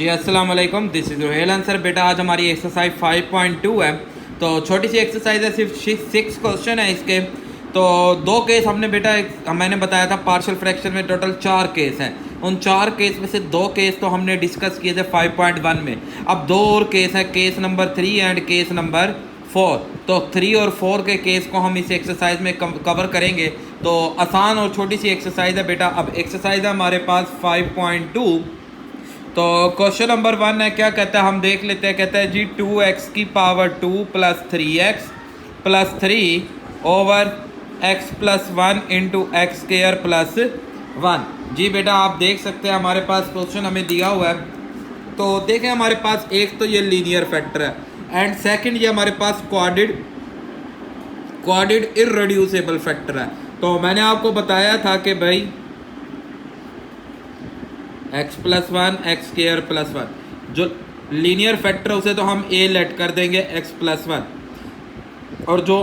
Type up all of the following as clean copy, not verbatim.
जी अस्सलाम वालेकुम, this is Rohel answer. बेटा आज हमारी एक्सरसाइज 5.2 है। तो छोटी सी एक्सरसाइज है, सिर्फ 6 क्वेश्चन है इसके। तो दो केस हमने बेटा मैंने बताया था पार्शियल फ्रैक्शन में टोटल 4 केस हैं। उन 4 केस में से 2 केस तो हमने डिस्कस किए थे 5.1 में। अब 2 और केस है, case number 3 and case number 4। तो 3 और 4 के केस को हम इस एक्सरसाइज में कवर करेंगे। तो आसान और छोटी सी एक्सरसाइज है बेटा। अब एक्सरसाइज है हमारे पास 5.2। तो क्वेश्चन नंबर 1 है, क्या कहता है हम देख लेते हैं। कहता है जी 2x की power 2 plus 3x plus 3 over x plus 1 into x square plus 1। जी बेटा आप देख सकते हैं हमारे पास क्वेश्चन हमें दिया हुआ है। तो देखें हमारे पास एक तो ये लीनियर फैक्टर है एंड सेकंड ये हमारे पास क्वाड्रेटिक इररेड्यूसिबल फैक्टर है। तो मैंने आपको बताया था कि भाई x plus 1 x square plus 1 जो लीनियर फैक्टर उसे तो हम a लेट कर देंगे x प्लस 1, और जो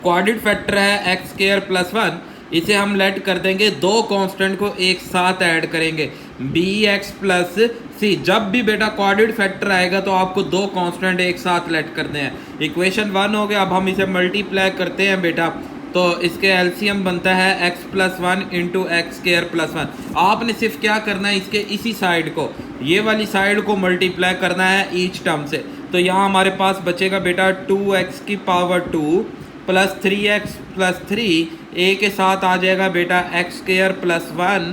क्वाड्रेटिक फैक्टर है एक्स स्क्वायर प्लस 1 इसे हम लेट कर देंगे, दो कांस्टेंट को एक साथ ऐड करेंगे bx प्लस c। जब भी बेटा क्वाड्रेटिक फैक्टर आएगा तो आपको दो कांस्टेंट एक साथ लेट करने हैं। इक्वेशन 1 हो गया। अब हम इसे मल्टीप्लाई करते हैं बेटा, तो इसके एलसीएम बनता है x plus 1 into x square plus 1। आपने सिर्फ क्या करना है, इसके इसी साइड को, ये वाली साइड को मल्टीप्लाई करना है ईच टर्म से। तो यहाँ हमारे पास बचेगा बेटा 2x की power 2 plus 3x plus 3 a के साथ आ जाएगा बेटा x square plus 1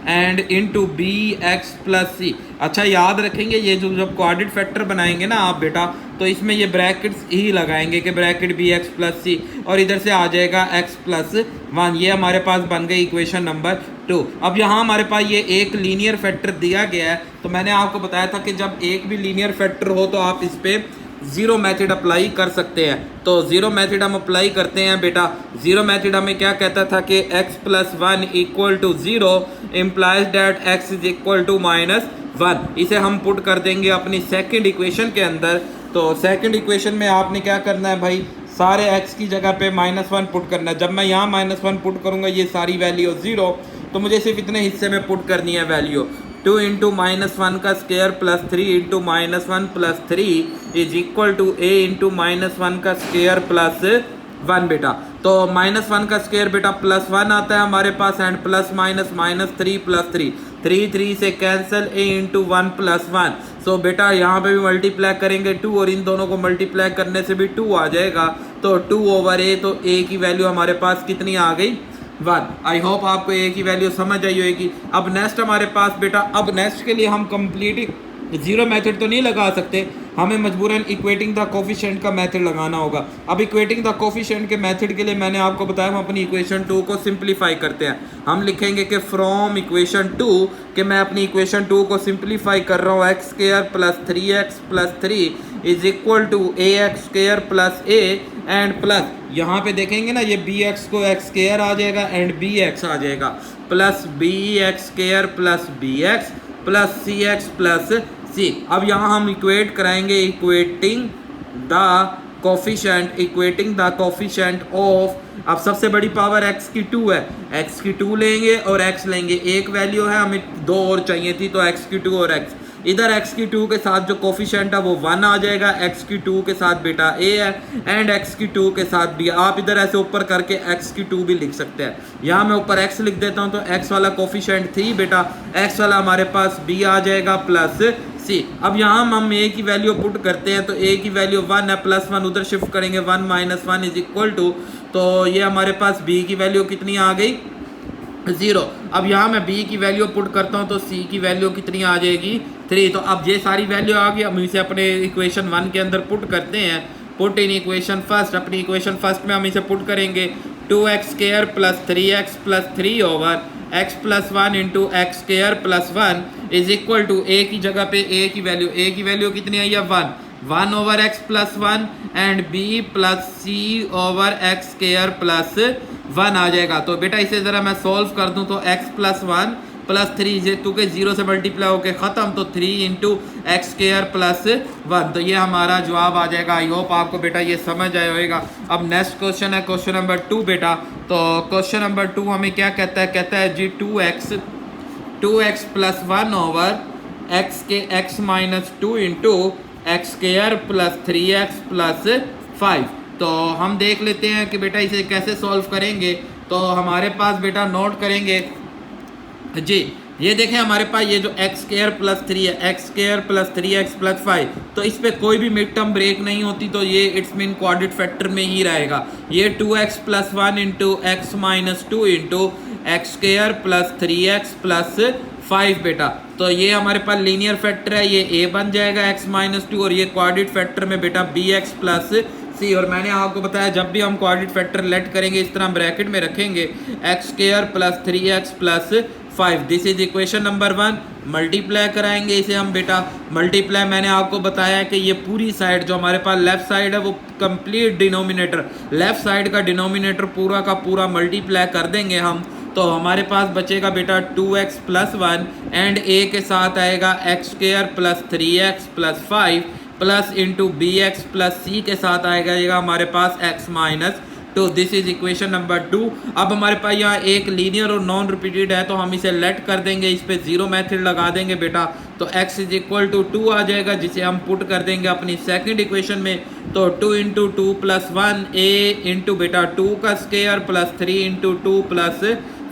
and into b x plus c. अच्छा याद रखेंगे ये जो जब क्वाड्रेटिक फैक्टर बनाएंगे ना आप बेटा, तो इसमें ये ब्रैकेट्स ही लगाएंगे कि ब्रैकेट बी एक्स प्लस सी, और इधर से आ जाएगा एक्स प्लस 1। ये हमारे पास बन गई इक्वेशन नंबर 2। अब यहाँ हमारे पास ये एक लीनियर फैक्टर दिया गया है। तो मैंने आपको बताया था कि जब एक भी लीनियर फैक्टर हो तो आप इस पर जीरो मेथड अप्लाई कर सकते हैं। तो जीरो मेथड हम अप्लाई करते हैं बेटा। जीरो मेथड हमें क्या कहता था कि x plus 1 equal to 0 implies that x is equal to minus 1। इसे हम पुट कर देंगे अपनी सेकंड इक्वेशन के अंदर। तो सेकंड इक्वेशन में आपने क्या करना है भाई, सारे x की जगह पे -1 पुट करना है। जब मैं यहाँ -1 पुट करूँगा ये सारी वैल्यू 0, तो मुझे सिर्फ इतने हिस्से में पुट करनी है वैल्यू 2 इंटू -1 का square plus 3 into -1 plus 3 is equal to a into -1 का स्क्वायर प्लस 1 बेटा। तो -1 का स्क्वायर बेटा प्लस 1 आता है हमारे पास एंड प्लस माइनस -3 प्लस 3 से कैंसिल a इंटू 1 प्लस 1। सो बेटा यहाँ पे भी मल्टीप्लाई करेंगे 2 और इन दोनों को मल्टीप्लाई करने से भी 2 आ जाएगा। तो 2 ओवर a, तो a की वैल्यू हमारे पास कितनी आ गई, 1। आई होप आपको ए की वैल्यू समझ आई होगी। अब नेक्स्ट हमारे पास बेटा, अब नेक्स्ट के लिए हम कंप्लीट जीरो मेथड तो नहीं लगा सकते, हमें मजबूरन इक्वेटिंग द कोफिशिएंट का मेथड लगाना होगा। अब इक्वेटिंग द कोफिशिएंट के मेथड के लिए मैंने आपको बताया हम अपनी इक्वेशन 2 को सिंप्लीफाई करते हैं। हम लिखेंगे कि फ्रॉम इक्वेशन 2 कि मैं अपनी इक्वेशन 2 को सिंप्लीफाई कर रहा हूँ x square plus 3x plus 3 is equal to a x square plus a and plus यहाँ पे देखेंगे ना ये बी एक्स को एक्स स्क्वायर आ जाएगा एंड बी एक्स आ जाएगा plus b x square plus b x plus c x plus c. अब यहाँ हम इक्वेट कराएंगे इक्वेटिंग द कोफिशिएंट ऑफ, अब सबसे बड़ी पावर x की 2 है, x की 2 लेंगे और x लेंगे, एक वैल्यू है हमें 2 और चाहिए थी तो x की 2 और x, इधर x की 2 के साथ जो कोफिशिएंट है वो 1 आ जाएगा, x की 2 के साथ बेटा a है एंड x की 2 के साथ b। आप इधर ऐसे ऊपर करके x की 2 भी लिख सकते हैं। यहाँ मैं ऊपर x लिख देता हूँ तो x वाला कोफिशिएंट 3 बेटा, x वाला हमारे पास b आ जाएगा प्लस c। अब यहाँ हम a की वैल्यू पुट करते हैं तो a की वैल्यू 1 है, प्लस 1 उधर शिफ्ट करेंगे 1 माइनस 1 इज इक्वल टू, तो ये हमारे पास b की वैल्यू कितनी आ गई, 0। अब यहाँ मैं b की वैल्यू पुट करता हूँ तो c की वैल्यू कितनी आ जाएगी, 3। तो अब ये सारी वैल्यू आ गई, हम इसे अपने इक्वेशन 1 के अंदर पुट करते हैं। पुट इन इक्वेशन फर्स्ट, अपनी इक्वेशन फर्स्ट में हम इसे पुट करेंगे 2x square plus 3x plus 3 over x plus 1 into x square plus 1 is equal to a की जगह पे a की वैल्यू कितनी आई है, 1 over x plus 1 and b plus c over x square plus 1 आ जाएगा। तो बेटा इसे ज़रा मैं सॉल्व कर दूं तो x प्लस 1 प्लस 3 जेतु के 0 से मल्टीप्लाई होके ख़त्म, तो 3 इंटू एक्स स्क्वायर प्लस 1, तो ये हमारा जवाब आ जाएगा। आई होप आपको बेटा ये समझ आया होगा। अब नेक्स्ट क्वेश्चन है क्वेश्चन नंबर 2 बेटा। तो क्वेश्चन नंबर 2 हमें क्या कहता है, कहता है जी 2x प्लस 1 ओवर एक्स के x minus two into x square plus 3x plus 5। तो हम देख लेते हैं कि बेटा इसे कैसे सॉल्व करेंगे। तो हमारे पास बेटा नोट करेंगे जी, ये देखें हमारे पास ये जो एक्स स्क्वायर प्लस 3 है, x square plus 3x plus 5, तो इस पे कोई भी मिड टर्म ब्रेक नहीं होती, तो ये इट्स मीन क्वाड्रेटिक फैक्टर में ही रहेगा। ये 2x plus 1 into x minus two into x square plus 3x plus 5 बेटा। तो ये हमारे पास लीनियर फैक्टर है, ये a बन जाएगा x माइनस टू, और ये क्वाड्रेटिक फैक्टर में बेटा bx प्लस c। और मैंने आपको बताया जब भी हम क्वाड्रेटिक फैक्टर लेट करेंगे इस तरह हम ब्रैकेट में रखेंगे x square plus 3x plus 5। This is equation number 1। Multiply कराएंगे इसे हम बेटा। मल्टीप्लाई मैंने आपको बताया कि ये पूरी साइड जो हमारे पास लेफ्ट साइड है वो कंप्लीट डिनोमिनेटर, लेफ्ट साइड का डिनोमिनेटर पूरा का पूरा मल्टीप्लाई कर देंगे हम। तो हमारे पास बचेगा बेटा 2x प्लस 1 एंड a के साथ आएगा x square plus 3x plus 5 plus into bx plus c के साथ आएगा हमारे पास x minus two. This is equation number 2। अब हमारे पास यहाँ एक लीनियर और नॉन रिपीटेड है, तो हम इसे लेट कर देंगे, इस पे जीरो मेथड लगा देंगे बेटा। तो x इज इक्वल टू 2 आ जाएगा, जिसे हम पुट कर देंगे अपनी सेकंड इक्वेशन में। तो 2 इंटू 2 प्लस 1 a इंटू बेटा 2 का स्क्वायर प्लस 3 इंटू 2 प्लस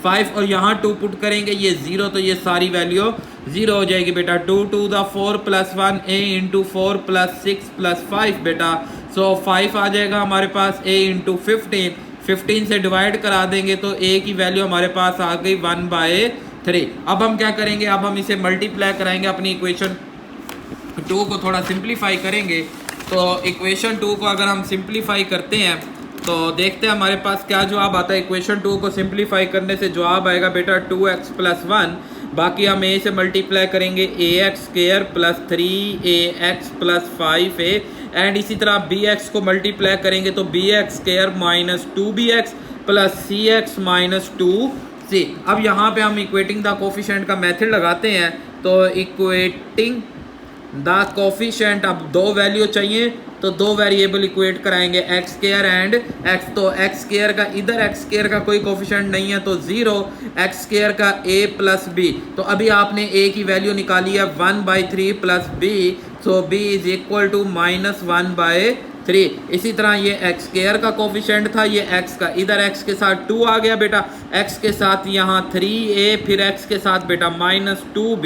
5, और यहाँ 2 पुट करेंगे, ये 0, तो ये सारी वैल्यू 0 हो जाएगी बेटा। 2 to the 4 plus 1 a into 4 plus 6 plus 5 बेटा। सो 5 आ जाएगा हमारे पास a इंटू 15 से डिवाइड करा देंगे तो a की वैल्यू हमारे पास आ गई 1/3। अब हम क्या करेंगे, अब हम इसे मल्टीप्लाई कराएंगे अपनी इक्वेशन 2 को, थोड़ा सिंप्लीफाई करेंगे। तो इक्वेशन 2 को अगर हम सिंप्लीफाई करते हैं तो देखते हैं हमारे पास क्या जवाब आता है। इक्वेशन 2 को सिंप्लीफाई करने से जवाब आएगा बेटा 2x प्लस 1, बाकी हम a से मल्टीप्लाई करेंगे ax square plus 3ax plus 5a, and इसी तरह bx को मल्टीप्लाई करेंगे तो bx square minus 2bx plus cx minus 2c। अब यहाँ पे हम इक्वेटिंग द कोफिशिएंट का मेथड लगाते हैं। तो इक्वेटिंग द कोफिशिएंट, अब दो वैल्यू चाहिए तो दो वेरिएबल इक्वेट कराएंगे एक्स स्क्वायर एंड एक्स। तो एक्स स्क्वायर का इधर एक्स स्क्वायर का कोई कोफिशिएंट नहीं है तो 0, एक्स स्क्वायर का a प्लस b। तो अभी आपने a की वैल्यू निकाली है 1/3 plus b, so b is equal to minus 1/3। इसी तरह ये एक्स स्क्वायर का कोफिशिएंट था, ये x का, इधर x के साथ 2 आ गया बेटा, x के साथ यहाँ 3a, फिर x के साथ बेटा माइनस 2b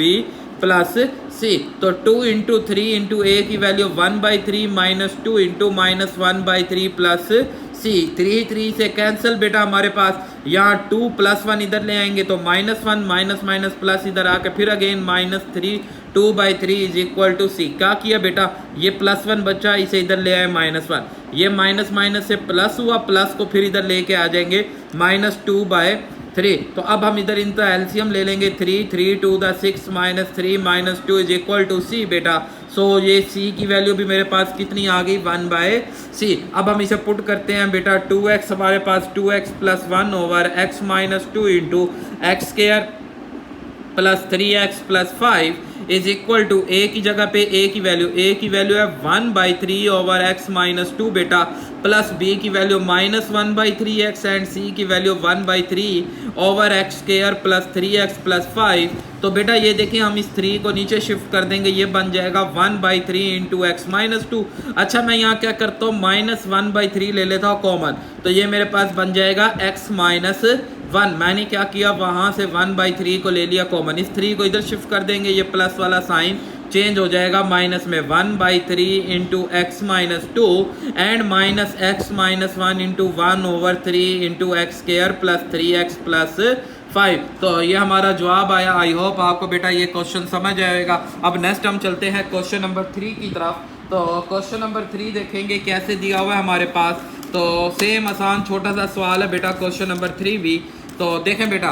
प्लस c। तो 2 इंटू 3 इंटू a की value 1/3 minus 2 into minus 1/3 plus c। 3 से कैंसिल बेटा, हमारे पास यहाँ 2 प्लस 1 इधर ले आएंगे तो -1 माइनस माइनस प्लस इधर आके फिर again -3, 2/3 is equal to c। क्या किया बेटा, ये +1 बचा, इसे इधर ले आए -1, ये माइनस माइनस से प्लस हुआ, प्लस को फिर इधर लेके आ जाएंगे -2/3। तो अब हम इधर इनका एलसीएम ले लेंगे, 3 to the 6 minus 3 minus 2 is equal to c बेटा। सो ये c की वैल्यू भी मेरे पास कितनी आ गई, 1/c। अब हम इसे पुट करते हैं बेटा, 2x हमारे पास 2x plus 1 over x minus 2 into x square plus 3x plus 5 is equal to a की जगह पे a की वैल्यू है 1/3 ओवर x माइनस 2 बेटा, प्लस b की value minus 1/3x and c की value 1/3 over x square plus 3x plus 5। तो बेटा ये देखिए हम इस 3 को नीचे शिफ्ट कर देंगे, ये बन जाएगा 1/3 इंटू एक्स माइनस 2। अच्छा मैं यहाँ क्या करता हूँ, -1/3 ले लेता हूँ कॉमन, तो ये मेरे पास बन जाएगा x माइनस 1। मैंने क्या किया, वहाँ से 1/3 को ले लिया कॉमन, इस 3 को इधर शिफ्ट कर देंगे, ये प्लस वाला साइन चेंज हो जाएगा माइनस में, 1/3 into x minus 2 and minus x minus 1 into 1/3 into x square plus 3x plus 5। तो ये हमारा जवाब आया। आई होप आपको बेटा ये क्वेश्चन समझ आएगा। अब नेक्स्ट हम चलते हैं क्वेश्चन नंबर 3 की तरफ। तो क्वेश्चन नंबर 3 देखेंगे कैसे दिया हुआ है हमारे पास। तो सेम आसान छोटा सा सवाल है बेटा क्वेश्चन नंबर 3 भी। तो देखें बेटा,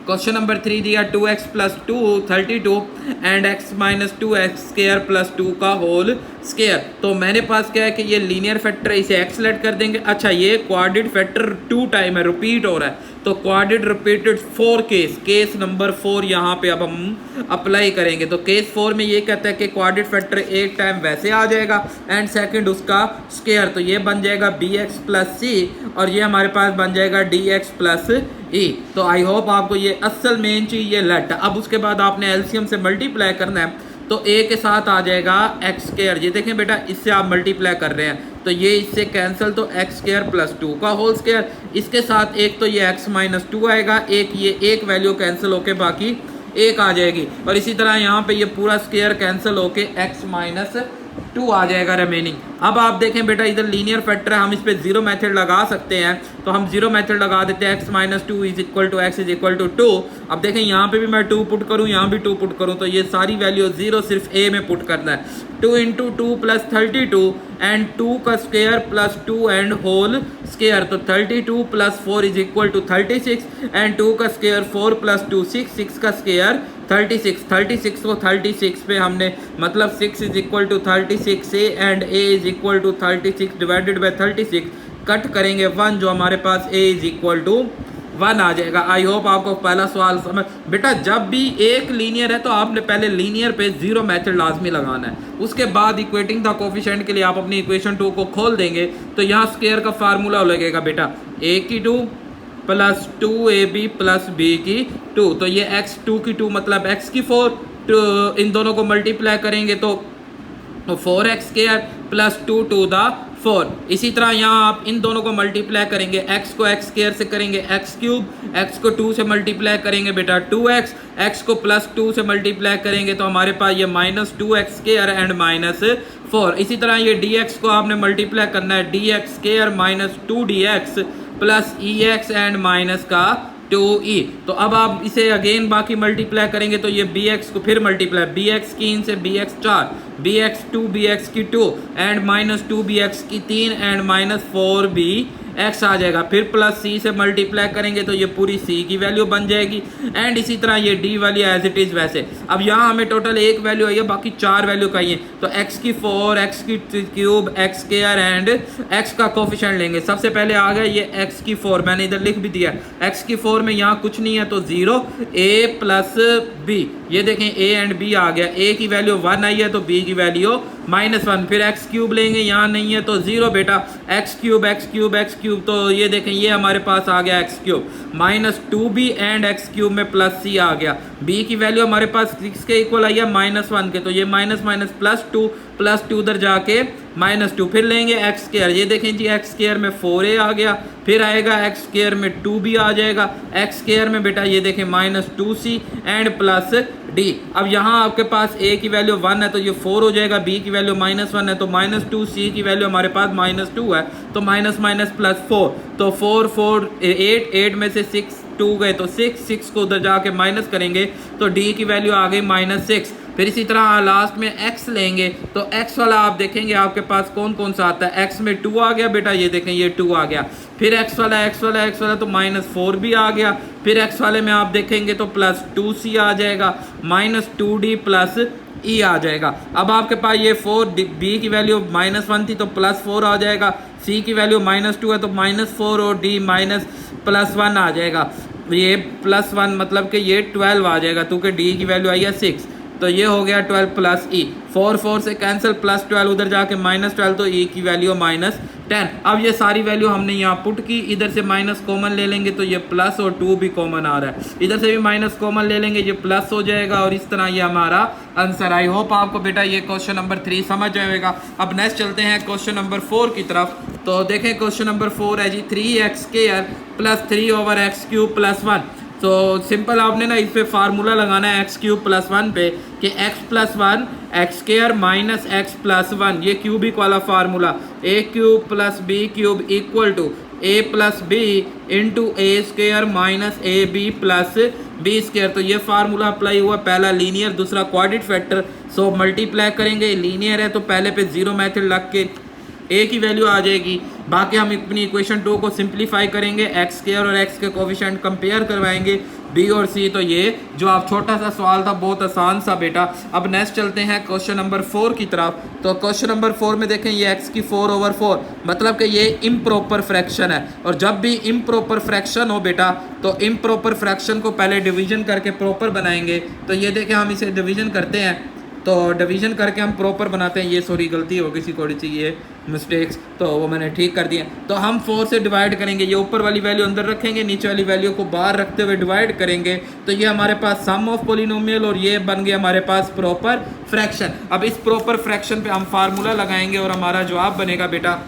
क्वेश्चन नंबर 3 दिया 2x plus 2 32 and x minus 2x square plus 2 का होल स्क्वायर। तो मेरे पास क्या है कि ये लीनियर फैक्टर है, इसे x लेट कर देंगे। अच्छा ये क्वाड्रेटिक फैक्टर 2 टाइम है, रिपीट हो रहा है, तो क्वाड्रेटिक रिपीटेड 4 केस नंबर 4 यहाँ पे अब हम अप्लाई करेंगे। तो केस 4 में ये कहता है कि क्वाड्रेटिक फैक्टर एक टाइम वैसे आ जाएगा एंड सेकंड उसका स्क्वायर, तो ये बन जाएगा bx प्लस c और ये हमारे पास बन जाएगा dx प्लस e। तो आई होप आपको ये असल मेन चीज ये लेट। अब उसके बाद आपने एलसीएम से मल्टीप्लाई करना है। तो a के साथ आ जाएगा एक्स स्क्वायर। ये देखें बेटा, इससे आप मल्टीप्लाई कर रहे हैं तो ये इससे कैंसिल, तो एक्स स्क्वायर प्लस 2 का होल स्क्वायर। इसके साथ एक तो ये x माइनस 2 आएगा, एक ये एक वैल्यू कैंसिल होके बाकी एक आ जाएगी, और इसी तरह यहाँ पे ये पूरा स्क्वायर कैंसिल होके x माइनस 2 आ जाएगा रिमेनिंग। अब आप देखें बेटा, इधर लीनियर फैक्टर है, हम इस पे जीरो मेथड लगा सकते हैं, तो हम जीरो मेथड लगा देते हैं। x minus 2 is equal to x is equal to 2। अब देखें यहाँ पे भी मैं 2 पुट करूँ, यहाँ भी 2 पुट करूँ, तो ये सारी वैल्यू जीरो सिर्फ a में पुट करना है। 2 इंटू 2 प्लस 32 एंड 2 का square plus 2 and whole square, तो 32 plus 4 is equal to 36 and 2 का स्क्वायर 4 प्लस 2 6, 6 का स्क्वायर 36, 36 को 36 पे हमने मतलब 6 is equal to 36 a and a is equal to 36 divided by 36 cut करेंगे 1, जो हमारे पास a इज इक्वल टू 1 आ जाएगा। आई होप आपको पहला सवाल समझ। बेटा जब भी एक लीनियर है तो आपने पहले लीनियर पे जीरो मेथड लाजमी लगाना है, उसके बाद इक्वेटिंग द कोफिशिएंट के लिए आप अपनी इक्वेशन 2 को खोल देंगे तो यहाँ स्क्वायर का फार्मूला लगेगा बेटा a की 2 प्लस 2ab प्लस b की 2, तो ये x2 की 2 मतलब x की 4, तो इन दोनों को मल्टीप्लाई करेंगे तो 4x square plus 2 to the 4। इसी तरह यहाँ आप इन दोनों को मल्टीप्लाई करेंगे, x को x स्क्वायर से करेंगे x क्यूब, x को 2 से मल्टीप्लाई करेंगे बेटा 2x, x को प्लस 2 से मल्टीप्लाई करेंगे तो हमारे पास ये minus 2x square and minus 4। इसी तरह ये dx को आपने मल्टीप्लाई करना है, dx square minus 2dx plus ex and minus का 2e। तो अब आप इसे अगेन बाकी मल्टीप्लाई करेंगे तो ये bx को फिर मल्टीप्लाई, bx की इन से bx 4, bx 2 bx की 2 एंड माइनस 2 bx की 3 एंड माइनस 4bx आ जाएगा। फिर प्लस c से मल्टीप्लाई करेंगे तो ये पूरी c की वैल्यू बन जाएगी एंड इसी तरह ये d वाली एज इट इज वैसे। अब यहाँ हमें टोटल एक वैल्यू आई है, बाकी 4 वैल्यू का ही है, तो x की 4, x की cube, x square and x का कोफिशिएंट लेंगे। सबसे पहले आ गया ये x की 4, मैंने इधर लिख भी दिया, x की 4 में यहाँ कुछ नहीं है तो 0, a प्लस b, ये देखें a एंड b आ गया, a की वैल्यू 1 आई है तो b की वैल्यू -1। फिर x क्यूब लेंगे, यहाँ नहीं है तो 0 बेटा, x cube x cube x cube, तो ये देखें ये हमारे पास आ गया x cube minus 2b and x cube में प्लस c आ गया। b की वैल्यू हमारे पास 6 के इक्वल आई है -1 के, तो ये माइनस माइनस प्लस 2 उधर जाके -2। फिर लेंगे x स्क्वायर, ये देखें जी x स्क्वायर में 4a आ गया, फिर आएगा x स्क्वायर में 2b आ जाएगा, x स्क्वायर में बेटा ये देखें -2c एंड प्लस d। अब यहाँ आपके पास a की वैल्यू 1 है तो ये 4 हो जाएगा, b की वैल्यू -1 है तो -2, c की वैल्यू हमारे पास -2 है तो माइनस माइनस प्लस 4, तो 4 4 8 में से 6 2 गए तो 6 को उधर जाके माइनस करेंगे तो d की वैल्यू आ गई -6। फिर इसी तरह लास्ट में x लेंगे तो x वाला आप देखेंगे आपके पास कौन कौन सा आता है, x में 2 आ गया बेटा, ये देखें ये 2 आ गया, फिर x वाला तो -4 भी आ गया, फिर x वाले में आप देखेंगे तो +2c आ जाएगा, -2d प्लस e आ जाएगा। अब आपके पास ये 4 b की वैल्यू -1 थी तो +4 आ जाएगा, c की वैल्यू -2 है तो -4 और d +1 आ जाएगा, ये +1 मतलब कि ये 12 आ जाएगा, क्योंकि d की वैल्यू आई है 6, तो ये हो गया 12 प्लस e, 4 से कैंसिल, +12 उधर जाके -12 तो e की वैल्यू -10। अब ये सारी वैल्यू हमने यहाँ पुट की, इधर से माइनस कॉमन ले लेंगे तो ये प्लस और 2 भी कॉमन आ रहा है, इधर से भी माइनस कॉमन ले लेंगे ये प्लस हो जाएगा और इस तरह ये हमारा आंसर। आई होप आपको बेटा ये क्वेश्चन नंबर 3 समझ जाएगा। अब नेक्स्ट चलते हैं क्वेश्चन नंबर 4 की तरफ। तो देखें क्वेश्चन नंबर 4 है जी 3x square plus 3/x³ plus 1। तो सिंपल आपने ना इस पे फार्मूला लगाना है x³ प्लस 1 पे कि x plus 1 x square minus x plus 1, ये क्यूबिक वाला formula, a³ plus b³ equal to a plus b into a square minus ab plus b square. तो ये फार्मूला अप्लाई हुआ, पहला लीनियर दूसरा क्वाड्रेटिक फैक्टर, सो मल्टीप्लाई करेंगे, linear है तो पहले पे जीरो मेथड लग के a की वैल्यू आ जाएगी, बाकी हम अपनी इक्वेशन 2 को सिंप्लीफाई करेंगे, एक्स स्क्वायर और x के कोफिशिएंट कंपेयर करवाएंगे b और c। तो ये जो आप छोटा सा सवाल था बहुत आसान सा बेटा। अब नेक्स्ट चलते हैं क्वेश्चन नंबर 4 की तरफ। तो क्वेश्चन नंबर 4 में देखें ये x की 4/4 मतलब कि ये इम्प्रॉपर फ्रैक्शन है, और जब भी इम्प्रॉपर फ्रैक्शन हो बेटा तो इम्प्रॉपर फ्रैक्शन को पहले डिवीजन करके प्रॉपर बनाएंगे। तो ये देखें हम इसे डिवीजन करते हैं तो डिवीजन करके हम प्रॉपर बनाते हैं। ये सॉरी गलती हो गई सी थोड़ी सी, ये मिस्टेक्स, तो वो मैंने ठीक कर दिया। तो हम 4 से डिवाइड करेंगे, ये ऊपर वाली वैल्यू अंदर रखेंगे, नीचे वाली वैल्यू को बाहर रखते हुए डिवाइड करेंगे, तो ये हमारे पास सम ऑफ पोलिनोमियल और ये बन गया हमारे पास प्रॉपर फ्रैक्शन। अब इस प्रॉपर फ्रैक्शन पे हम फार्मूला लगाएंगे और हमारा जवाब बनेगा बेटा,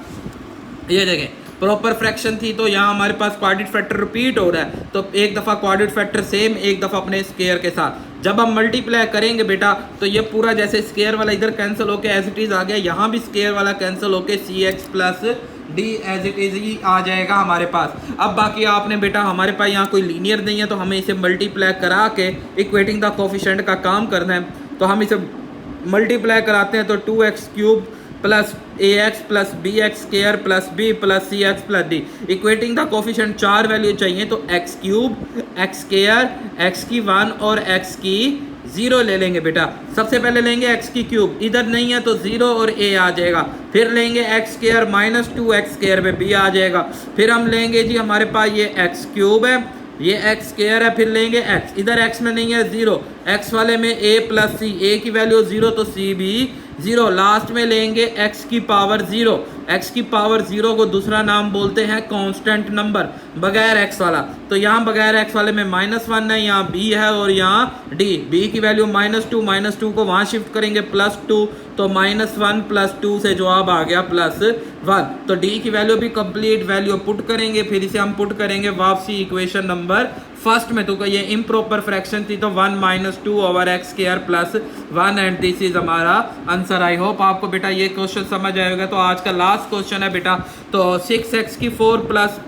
ये देखें प्रॉपर फ्रैक्शन थी तो यहाँ हमारे पास क्वाड्रेटिक फैक्टर रिपीट हो रहा है, तो एक दफ़ा क्वाड्रेटिक फैक्टर सेम, एक दफ़ा अपने स्क्वायर के साथ। जब हम मल्टीप्लाई करेंगे बेटा तो ये पूरा जैसे स्क्वायर वाला इधर कैंसिल होके एज इट इज़ आ गया, यहाँ भी स्क्वायर वाला कैंसिल होके c x plus d as it is ही आ जाएगा हमारे पास। अब बाकी आपने बेटा, हमारे पास यहाँ कोई लीनियर नहीं है तो हमें इसे मल्टीप्लाई करा के इक्वेटिंग द कोफिशिएंट का काम करना है। तो हम इसे मल्टीप्लाई कराते हैं तो 2x³ plus ax plus bx square plus b plus cx plus d, equating the coefficient 4 value चाहिए तो x³ x स्क्वायर x की 1 और x की 0 ले लेंगे बेटा। सबसे पहले लेंगे x की क्यूब, इधर नहीं है तो 0 और a आ जाएगा, फिर लेंगे x square minus 2x square में b आ जाएगा, फिर हम लेंगे जी हमारे पास ये x³ है, ये x स्क्वायर है, फिर लेंगे x, इधर x में नहीं है 0, x वाले में a प्लस c, a की वैल्यू 0 तो c भी 0, लास्ट में लेंगे x की पावर 0, x की पावर 0 को दूसरा नाम बोलते हैं कांस्टेंट नंबर बगैर x वाला। तो यहाँ बगैर x वाले में -1 है, यहाँ b है और यहाँ d, b की वैल्यू -2 को वहाँ शिफ्ट करेंगे +2, तो -1 प्लस 2 से जवाब आ गया +1। तो d की वैल्यू भी कंप्लीट वैल्यू पुट करेंगे, फिर इसे हम पुट करेंगे वापसी इक्वेशन नंबर फर्स्ट में। तो ये इम्प्रॉपर फ्रैक्शन थी तो 1 - 2 over x square plus 1 and this is हमारा आंसर। आई होप आपको बेटा ये क्वेश्चन समझ आएगा। तो आज का लास्ट क्वेश्चन है बेटा, तो 6x4 plus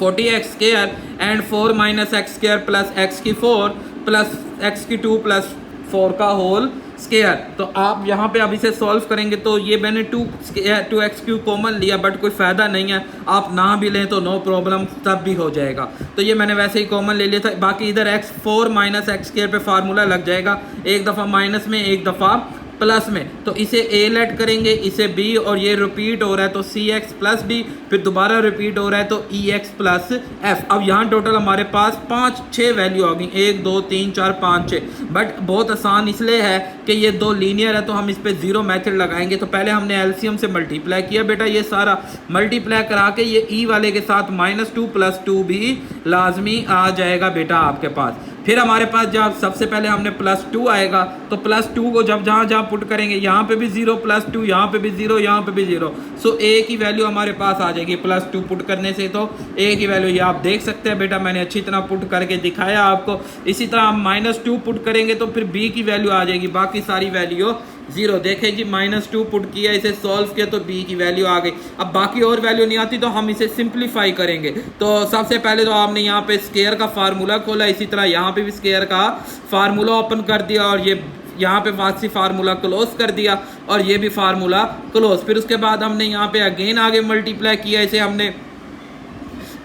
40x square and 4 - x square plus x4 plus x2 plus 4 का होल स्क्वायर। तो आप यहाँ पे अब इसे सॉल्व करेंगे तो ये मैंने 2x³ कॉमन लिया बट कोई फ़ायदा नहीं है, आप ना भी लें तो नो प्रॉब्लम, तब भी हो जाएगा। तो ये मैंने वैसे ही कॉमन ले लिया था, बाकी इधर x4 - x स्क्वायर पे फार्मूला लग जाएगा, एक दफ़ा माइनस में एक दफ़ा प्लस में। तो इसे a लेट करेंगे, इसे b, और ये रिपीट हो रहा है तो cx प्लस d, फिर दोबारा रिपीट हो रहा है तो ex प्लस f। अब यहाँ टोटल हमारे पास 5-6 वैल्यू आ गई, 1 2 3 4 5 6, बट बहुत आसान इसलिए है कि ये दो लीनियर है तो हम इस पर 0 मेथड लगाएंगे। तो पहले हमने एलसीएम से मल्टीप्लाई किया बेटा, ये सारा मल्टीप्लाई करा के ये e वाले के साथ -2 + 2 भी लाजमी आ जाएगा बेटा आपके पास। फिर हमारे पास जब सबसे पहले हमने +2 आएगा तो +2 को जब जहाँ जहाँ पुट करेंगे, यहाँ पे भी 0 +2, यहाँ पे भी 0, यहाँ पे भी 0, सो a की वैल्यू हमारे पास आ जाएगी +2 पुट करने से। तो a की वैल्यू ये आप देख सकते हैं बेटा, मैंने अच्छी तरह पुट करके दिखाया आपको। इसी तरह हम -2 पुट करेंगे तो फिर b की वैल्यू आ जाएगी, बाकी सारी वैल्यू 0। देखें जी -2 पुट किया, इसे सॉल्व किया तो b की वैल्यू आ गई। अब बाकी और वैल्यू नहीं आती तो हम इसे सिंप्लीफाई करेंगे। तो सबसे पहले तो आपने यहाँ पे स्क्वायर का फार्मूला खोला, इसी तरह यहाँ पे भी स्क्वायर का फार्मूला ओपन कर दिया और ये यहाँ पे वापसी फार्मूला क्लोज कर दिया और ये भी फार्मूला क्लोज। फिर उसके बाद हमने यहाँ पे अगेन आगे मल्टीप्लाई किया, इसे हमने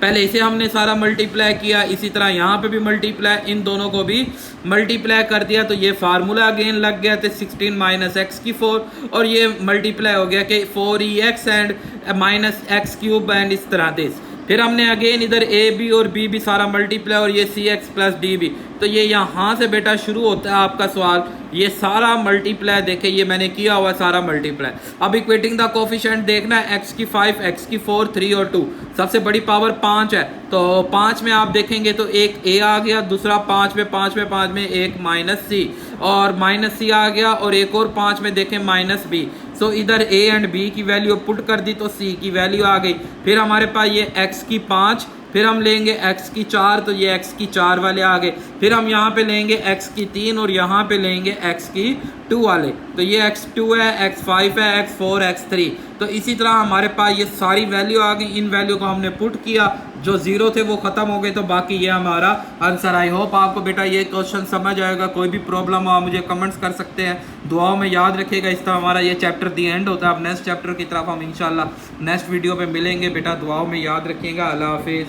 पहले इसे हमने सारा मल्टीप्लाई किया, इसी तरह यहाँ पे भी मल्टीप्लाई, इन दोनों को भी मल्टीप्लाई कर दिया तो ये फार्मूला अगेन लग गया। तो 16 - x4 और ये मल्टीप्लाई हो गया कि 4ex एंड -x³ एंड इस तरह दिस। फिर हमने अगेन इधर a b और b भी सारा मल्टीप्लाई और ये cx प्लस d भी। तो ये यहाँ से बेटा शुरू होता है आपका सवाल, ये सारा मल्टीप्लाई देखे, ये मैंने किया हुआ सारा मल्टीप्लाई। अब इक्वेटिंग द कोफिशिएंट देखना है, x की 5, x की 4, 3 और 2, सबसे बड़ी पावर 5 है। तो 5 में आप देखेंगे तो एक a आ गया, दूसरा 5 में एक -c और -c आ गया, और एक और 5 में देखें -b। सो इधर a एंड b की वैल्यू पुट कर दी तो c की वैल्यू आ गई। फिर हमारे पास ये x की 5, फिर हम लेंगे x की 4 तो ये x की 4 वाले आ गए। फिर हम यहाँ पे लेंगे x की 3 और यहाँ पे लेंगे x की 2 वाले। तो ये x2 है, x5 है, x4, x3। तो इसी तरह हमारे पास ये सारी वैल्यू आ गई, इन वैल्यू को हमने पुट किया, जो 0 थे वो ख़त्म हो गए, तो बाकी ये हमारा आंसर। आई होप आपको बेटा ये क्वेश्चन समझ आएगा। कोई भी प्रॉब्लम हो आप मुझे कमेंट्स कर सकते हैं, दुआओं में याद रखिएगा। इस तरह हमारा ये चैप्टर दी एंड होता है। अब नेक्स्ट चैप्टर की तरफ हम इंशाल्लाह नेक्स्ट वीडियो पे मिलेंगे बेटा, दुआओं में याद रखिएगा। अल्लाह हाफिज़।